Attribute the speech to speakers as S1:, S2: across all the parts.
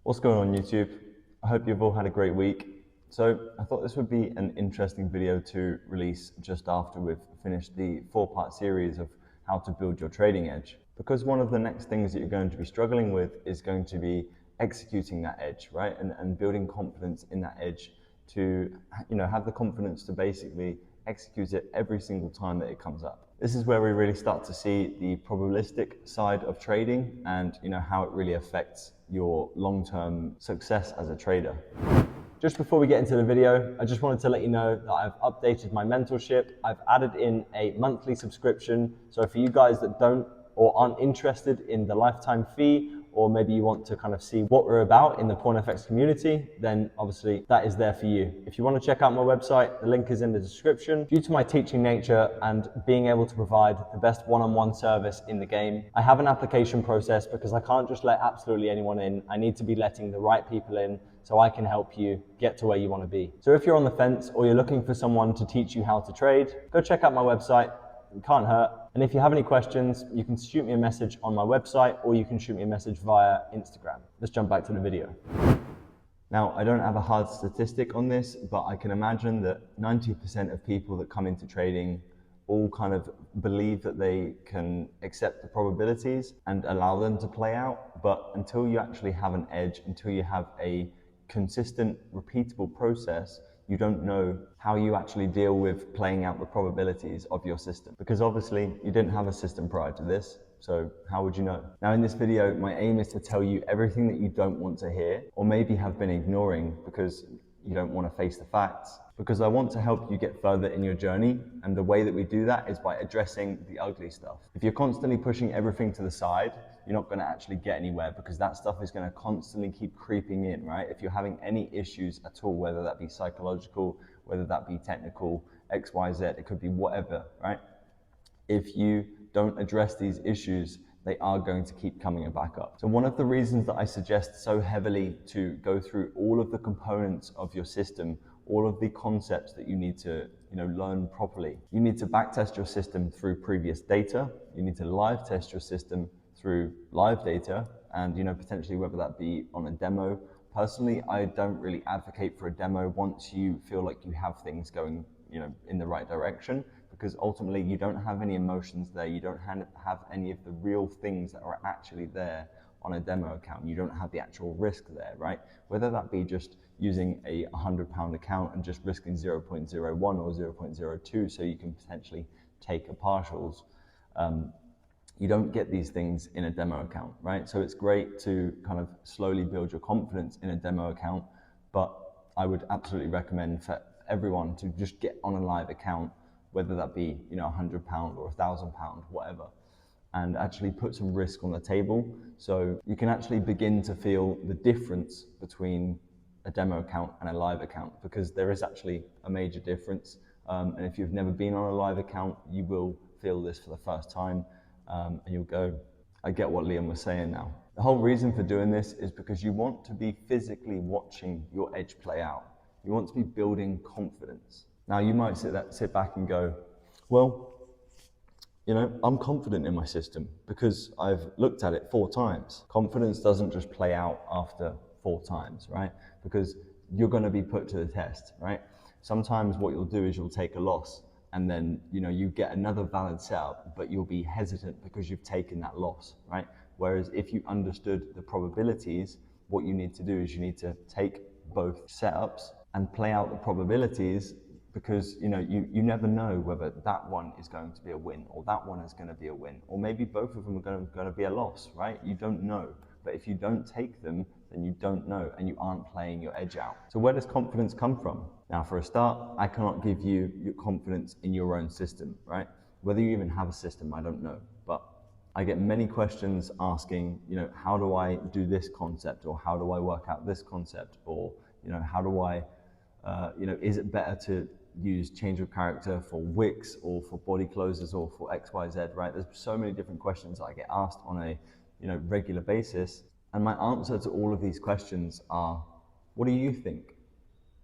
S1: What's going on YouTube? I hope you've all had a great week. So I thought this would be an interesting video to release just after we've finished the 4-part series of how to build your trading edge. Because one of the next things that you're going to be struggling with is going to be executing that edge, right? And building confidence in that edge to, have the confidence to basically execute it every single time that it comes up. This is where we really start to see the probabilistic side of trading and how it really affects your long-term success as a trader. Just before we get into the video, I just wanted to let you know that I've updated my mentorship. I've added in a monthly subscription. So for you guys that don't or aren't interested in the lifetime fee, or maybe you want to kind of see what we're about in the PornFX community, then obviously that is there for you. If you want to check out my website, the link is in the description. Due to my teaching nature and being able to provide the best one-on-one service in the game, I have an application process because I can't just let absolutely anyone in. I need to be letting the right people in so I can help you get to where you want to be. So if you're on the fence or you're looking for someone to teach you how to trade, go check out my website. It can't hurt. And if you have any questions, you can shoot me a message on my website or you can shoot me a message via Instagram. Let's jump back to the video. Now, I don't have a hard statistic on this, but I can imagine that 90% of people that come into trading all kind of believe that they can accept the probabilities and allow them to play out. But until you actually have an edge, until you have a consistent, repeatable process, you don't know how you actually deal with playing out the probabilities of your system. Because obviously you didn't have a system prior to this, so how would you know? Now in this video, my aim is to tell you everything that you don't want to hear, or maybe have been ignoring because you don't want to face the facts. Because I want to help you get further in your journey, and the way that we do that is by addressing the ugly stuff. If you're constantly pushing everything to the side, you're not going to actually get anywhere because that stuff is going to constantly keep creeping in, right? If you're having any issues at all, whether that be psychological, whether that be technical, X, Y, Z, it could be whatever, right? If you don't address these issues, they are going to keep coming back up. So one of the reasons that I suggest so heavily to go through all of the components of your system, all of the concepts that you need to learn properly. You need to backtest your system through previous data. You need to live test your system through live data, and potentially whether that be on a demo. Personally, I don't really advocate for a demo once you feel like you have things going in the right direction, because ultimately you don't have any emotions there. You don't have any of the real things that are actually there on a demo account. You don't have the actual risk there, right? Whether that be just using a £100 account and just risking 0.01 or 0.02 so you can potentially take a partials. You don't get these things in a demo account, right? So it's great to kind of slowly build your confidence in a demo account, but I would absolutely recommend for everyone to just get on a live account, whether that be £100 or £1,000, whatever, and actually put some risk on the table so you can actually begin to feel the difference between a demo account and a live account, because there is actually a major difference. And if you've never been on a live account, you will feel this for the first time, and you'll go, I get what Liam was saying now. The whole reason for doing this is because you want to be physically watching your edge play out. You want to be building confidence. Now you might sit back and go, well, I'm confident in my system because I've looked at it 4 times. Confidence doesn't just play out after 4 times, right? Because you're going to be put to the test, right? Sometimes what you'll do is you'll take a loss and then, you get another valid setup, but you'll be hesitant because you've taken that loss, right? Whereas if you understood the probabilities, what you need to do is you need to take both setups and play out the probabilities, because you never know whether that one is going to be a win or that one is going to be a win, or maybe both of them are going to be a loss, right? You don't know. But if you don't take them, then you don't know and you aren't playing your edge out. So where does confidence come from? Now, for a start, I cannot give you your confidence in your own system, right? Whether you even have a system, I don't know. But I get many questions asking, how do I do this concept, or how do I work out this concept, or how do I, is it better to use change of character for wicks or for body closers or for X, Y, Z, right? There's so many different questions I get asked on a regular basis. And my answer to all of these questions are, what do you think?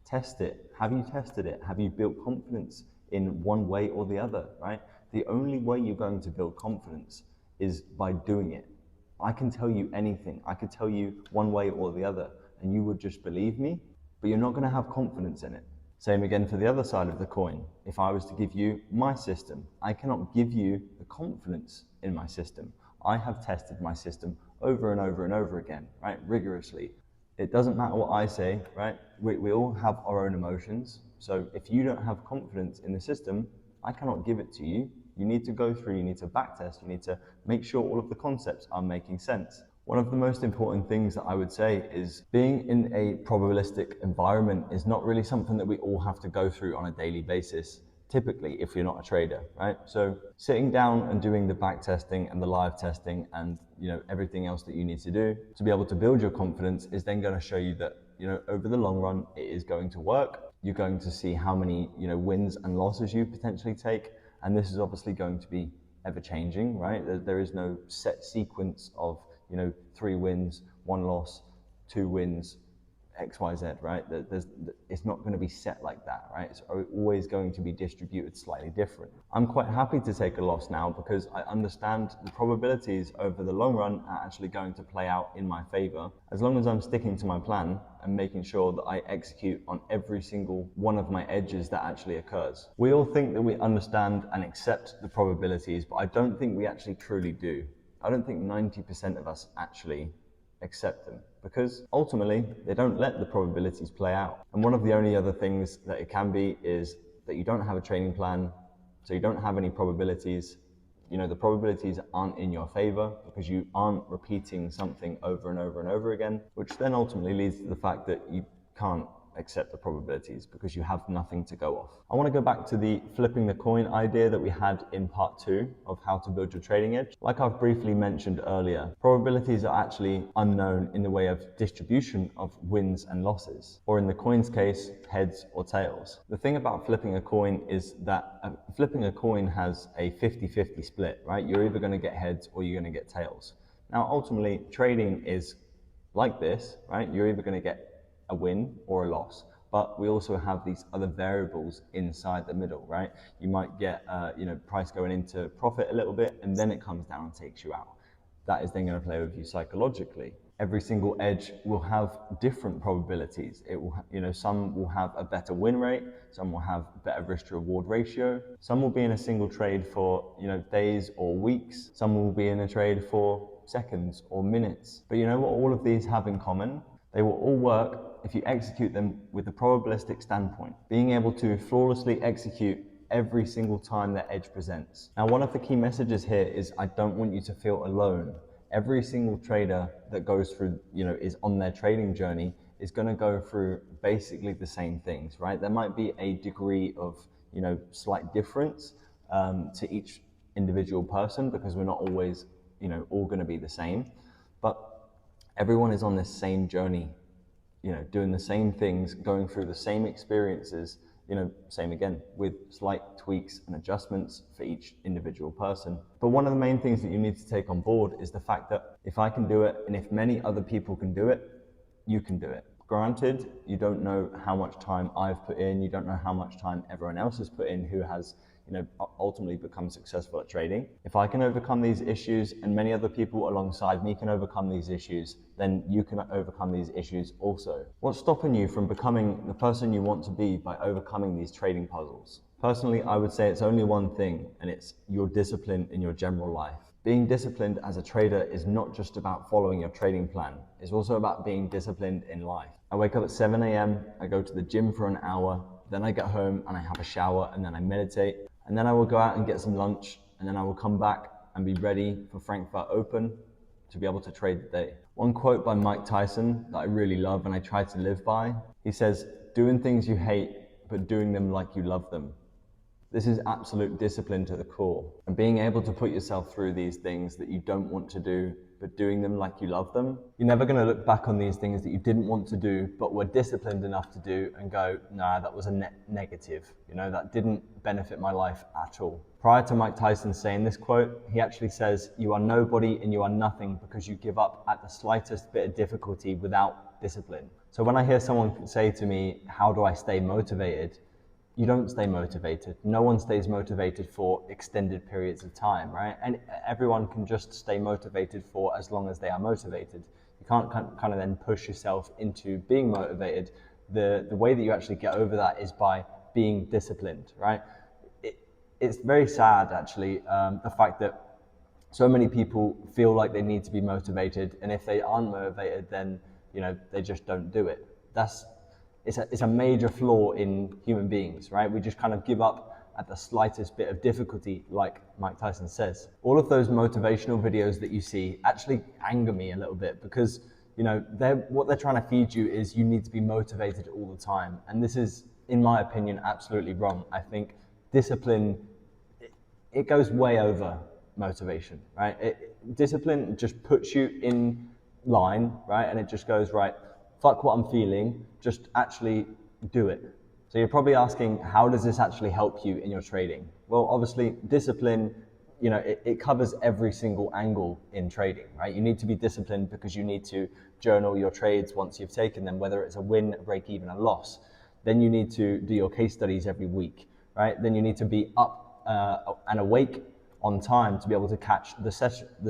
S1: Test it. Have you tested it? Have you built confidence in one way or the other, right? The only way you're going to build confidence is by doing it. I can tell you anything. I could tell you one way or the other, and you would just believe me, but you're not going to have confidence in it. Same again for the other side of the coin. If I was to give you my system, I cannot give you the confidence in my system. I have tested my system over and over and over again, right? Rigorously. It doesn't matter what I say, right? We all have our own emotions. So if you don't have confidence in the system, I cannot give it to you. You need to go through, you need to backtest, you need to make sure all of the concepts are making sense. One of the most important things that I would say is being in a probabilistic environment is not really something that we all have to go through on a daily basis, typically if you're not a trader, right? So sitting down and doing the back testing and the live testing and everything else that you need to do to be able to build your confidence is then going to show you that over the long run it is going to work. You're going to see how many wins and losses you potentially take, and this is obviously going to be ever changing, right? There is no set sequence of 3 wins, 1 loss, 2 wins, XYZ, right? It's not going to be set like that, right? It's always going to be distributed slightly different. I'm quite happy to take a loss now because I understand the probabilities over the long run are actually going to play out in my favor, as long as I'm sticking to my plan and making sure that I execute on every single one of my edges that actually occurs. We all think that we understand and accept the probabilities, but I don't think we actually truly do. I don't think 90% of us actually accept them, because ultimately they don't let the probabilities play out. And one of the only other things that it can be is that you don't have a training plan, so you don't have any probabilities. The probabilities aren't in your favor because you aren't repeating something over and over and over again, which then ultimately leads to the fact that you can't accept the probabilities because you have nothing to go off. I want to go back to the flipping the coin idea that we had in part 2 of how to build your trading edge. Like I've briefly mentioned earlier, probabilities are actually unknown in the way of distribution of wins and losses, or in the coin's case, heads or tails. The thing about flipping a coin is that flipping a coin has a 50-50 split, right? You're either going to get heads or you're going to get tails. Now, ultimately, trading is like this, right? You're either going to get a win or a loss, but we also have these other variables inside the middle, right? You might get price going into profit a little bit, and then it comes down and takes you out. That is then going to play with you psychologically. Every single edge will have different probabilities. It will, some will have a better win rate, some will have a better risk to reward ratio, some will be in a single trade for days or weeks, some will be in a trade for seconds or minutes. But you know what all of these have in common? They will all work if you execute them with a probabilistic standpoint, being able to flawlessly execute every single time that edge presents. Now, one of the key messages here is I don't want you to feel alone. Every single trader that goes through, is on their trading journey is going to go through basically the same things, right? There might be a degree of, slight difference to each individual person because we're not always, all going to be the same, but everyone is on this same journey, doing the same things, going through the same experiences, same again, with slight tweaks and adjustments for each individual person. But one of the main things that you need to take on board is the fact that if I can do it, and if many other people can do it, you can do it. Granted, you don't know how much time I've put in, you don't know how much time everyone else has put in who has ultimately become successful at trading. If I can overcome these issues and many other people alongside me can overcome these issues, then you can overcome these issues also. What's stopping you from becoming the person you want to be by overcoming these trading puzzles? Personally, I would say it's only one thing, and it's your discipline in your general life. Being disciplined as a trader is not just about following your trading plan. It's also about being disciplined in life. I wake up at 7 a.m, I go to the gym for an hour, then I get home and I have a shower and then I meditate. And then I will go out and get some lunch, and then I will come back and be ready for Frankfurt Open to be able to trade the day. One quote by Mike Tyson that I really love and I try to live by, he says, "Doing things you hate, but doing them like you love them." This is absolute discipline to the core. And being able to put yourself through these things that you don't want to do, but doing them like you love them. You're never going to look back on these things that you didn't want to do, but were disciplined enough to do and go, nah, that was a negative. That didn't benefit my life at all. Prior to Mike Tyson saying this quote, he actually says, "You are nobody and you are nothing because you give up at the slightest bit of difficulty without discipline." So when I hear someone say to me, how do I stay motivated? you don't stay motivated. No one stays motivated for extended periods of time, right? And everyone can just stay motivated for as long as they are motivated. You can't kind of then push yourself into being motivated. The way that you actually get over that is by being disciplined, right? It's very sad, actually, the fact that so many people feel like they need to be motivated, and if they aren't motivated, then they just don't do it. It's a major flaw in human beings, right? We just kind of give up at the slightest bit of difficulty, like Mike Tyson says. All of those motivational videos that you see actually anger me a little bit, because what they're trying to feed you is you need to be motivated all the time, and this is, in my opinion, absolutely wrong. I think discipline, it goes way over motivation, right? Discipline just puts you in line, right? And it just goes, right, fuck what I'm feeling, just actually do it. So you're probably asking, how does this actually help you in your trading? Well, obviously, discipline, it covers every single angle in trading, right? You need to be disciplined because you need to journal your trades once you've taken them, whether it's a win, a break even, a loss. Then you need to do your case studies every week, right? Then you need to be up and awake on time to be able to catch the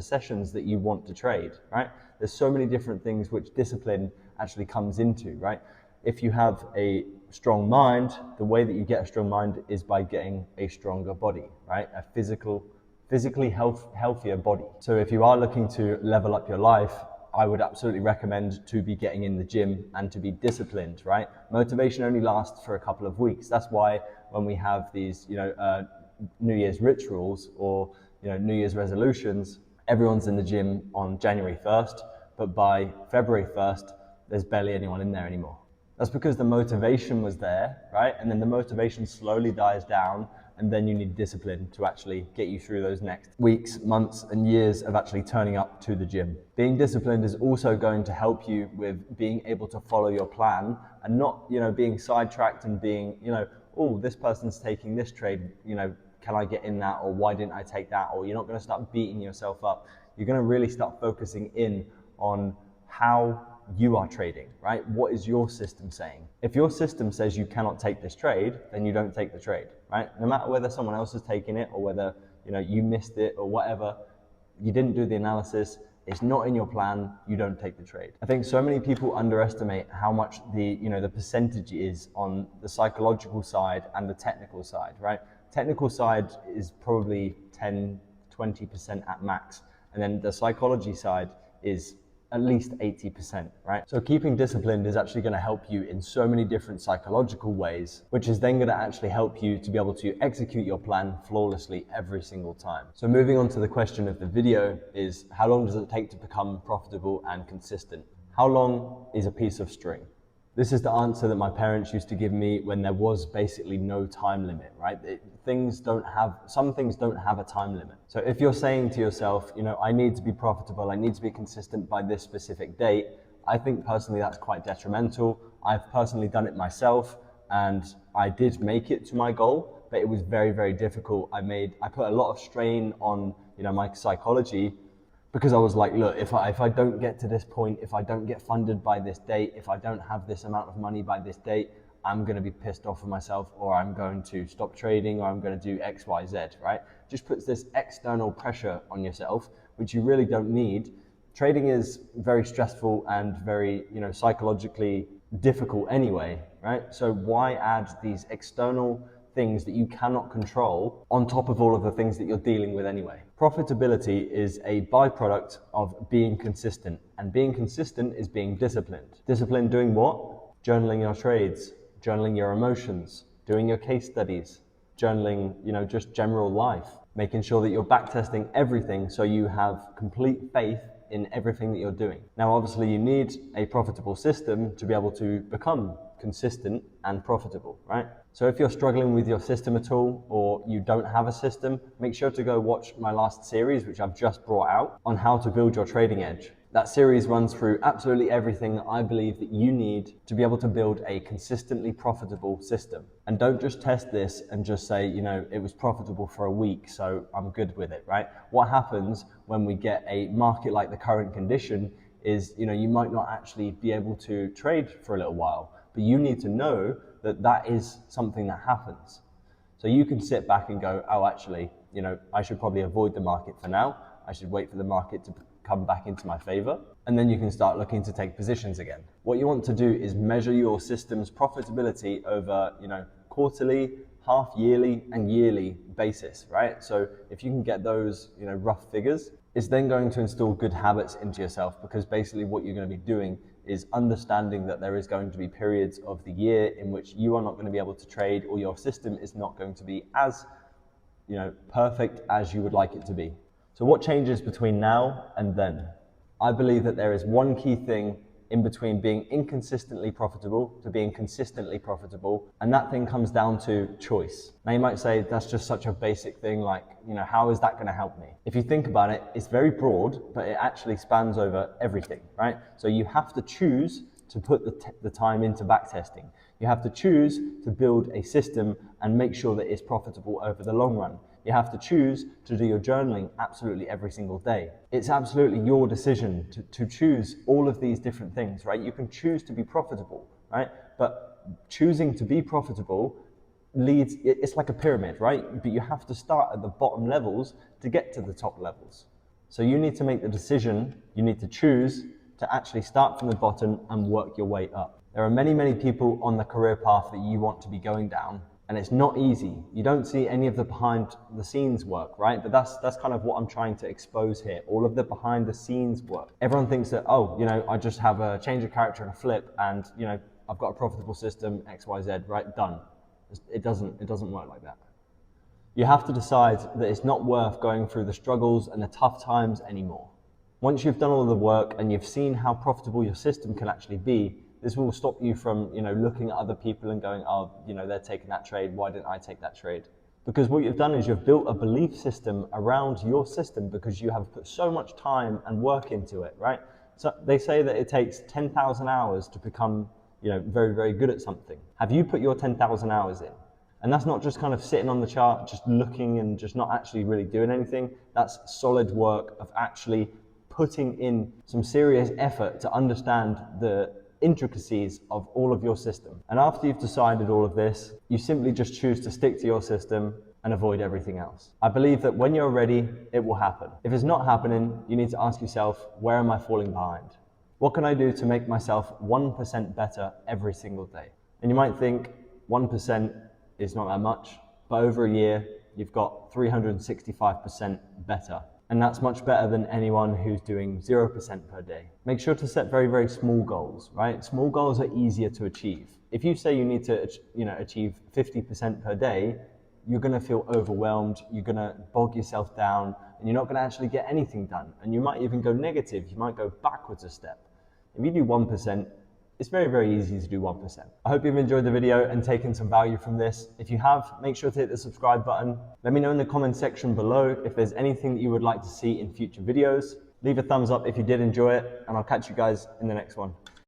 S1: sessions that you want to trade, right? There's so many different things which discipline actually comes into, right? If you have a strong mind, the way that you get a strong mind is by getting a stronger body, right? A physically healthier body. So if you are looking to level up your life, I would absolutely recommend to be getting in the gym and to be disciplined, right? Motivation only lasts for a couple of weeks. That's why when we have these, New Year's rituals or New Year's resolutions, everyone's in the gym on January 1st, but by February 1st, there's barely anyone in there anymore. That's because the motivation was there, right? And then the motivation slowly dies down, and then you need discipline to actually get you through those next weeks, months, and years of actually turning up to the gym. Being disciplined is also going to help you with being able to follow your plan and not, being sidetracked and being, oh, this person's taking this trade, can I get in that, or why didn't I take that? Or you're not going to start beating yourself up. You're going to really start focusing in on how you are trading, right? What is your system saying? If your system says you cannot take this trade, then you don't take the trade, right? No matter whether someone else has taken it or whether you missed it or whatever, you didn't do the analysis, it's not in your plan, you don't take the trade. I think so many people underestimate how much the percentage is on the psychological side and the technical side, right? Technical side is probably 10-20% at max, and then the psychology side is at least 80%, right? So keeping disciplined is actually going to help you in so many different psychological ways, which is then going to actually help you to be able to execute your plan flawlessly every single time. So moving on to the question of the video is, how long does it take to become profitable and consistent? How long is a piece of string? This is the answer that my parents used to give me when there was basically no time limit, right? Some things don't have a time limit. So if you're saying to yourself, I need to be profitable, I need to be consistent by this specific date, I think personally that's quite detrimental. I've personally done it myself, and I did make it to my goal, but it was very, very difficult. I put a lot of strain on, my psychology, because I was like, look, if I don't get to this point, if I don't get funded by this date, if I don't have this amount of money by this date, I'm going to be pissed off with myself, or I'm going to stop trading, or I'm going to do X, Y, Z, right? Just puts this external pressure on yourself, which you really don't need. Trading is very stressful and very, psychologically difficult anyway, right? So why add these external things that you cannot control on top of all of the things that you're dealing with anyway? Profitability is a byproduct of being consistent, and being consistent is being disciplined. Disciplined doing what? Journaling your trades, journaling your emotions, doing your case studies, journaling, just general life, making sure that you're backtesting everything so you have complete faith in everything that you're doing. Now, obviously, you need a profitable system to be able to become consistent and profitable, right? So if you're struggling with your system at all, or you don't have a system, make sure to go watch my last series, which I've just brought out, on how to build your trading edge. That series runs through absolutely everything that I believe that you need to be able to build a consistently profitable system. And don't just test this and just say, it was profitable for a week, so I'm good with it, right? What happens when we get a market like the current condition is, you might not actually be able to trade for a little while. but you need to know that that is something that happens. So you can sit back and go, oh, actually, I should probably avoid the market for now. I should wait for the market to come back into my favor. And then you can start looking to take positions again. What you want to do is measure your system's profitability over, quarterly, half yearly and yearly basis, right? So if you can get those, rough figures, it's then going to install good habits into yourself, because basically what you're going to be doing is understanding that there is going to be periods of the year in which you are not going to be able to trade, or your system is not going to be as, perfect as you would like it to be. So what changes between now and then? I believe that there is one key thing in between being inconsistently profitable to being consistently profitable, and that thing comes down to choice. Now you might say, that's just such a basic thing, like, how is that going to help me? If you think about it, it's very broad, but it actually spans over everything, right? So you have to choose to put the time into backtesting. You have to choose to build a system and make sure that it's profitable over the long run. You have to choose to do your journaling absolutely every single day. It's absolutely your decision to choose all of these different things, right? You can choose to be profitable, right? But choosing to be profitable it's like a pyramid, right? But you have to start at the bottom levels to get to the top levels. So you need to make the decision, you need to choose to actually start from the bottom and work your way up. There are many, many people on the career path that you want to be going down, and it's not easy. You don't see any of the behind the scenes work, right? But that's kind of what I'm trying to expose here, all of the behind the scenes work. Everyone thinks that, I just have a change of character and a flip, and I've got a profitable system, XYZ, right? Done. It doesn't work like that. You have to decide that it's not worth going through the struggles and the tough times anymore. Once you've done all the work and you've seen how profitable your system can actually be, this will stop you from, looking at other people and going, they're taking that trade, why didn't I take that trade? Because what you've done is you've built a belief system around your system because you have put so much time and work into it, right? So they say that it takes 10,000 hours to become, very, very good at something. Have you put your 10,000 hours in? And that's not just kind of sitting on the chart, just looking and just not actually really doing anything. That's solid work of actually putting in some serious effort to understand the intricacies of all of your system. And after you've decided all of this, you simply just choose to stick to your system and avoid everything else. I believe that when you're ready, it will happen. If it's not happening, you need to ask yourself, where am I falling behind? What can I do to make myself 1% better every single day? And you might think 1% is not that much, but over a year, you've got 365% better. And that's much better than anyone who's doing 0% per day. Make sure to set very, very small goals, right? Small goals are easier to achieve. If you say you need to, achieve 50% per day, you're gonna feel overwhelmed, you're gonna bog yourself down, and you're not gonna actually get anything done. And you might even go negative, you might go backwards a step. If you do 1%, it's very, very easy to do 1%. I hope you've enjoyed the video and taken some value from this. If you have, make sure to hit the subscribe button. Let me know in the comment section below if there's anything that you would like to see in future videos. Leave a thumbs up if you did enjoy it, and I'll catch you guys in the next one.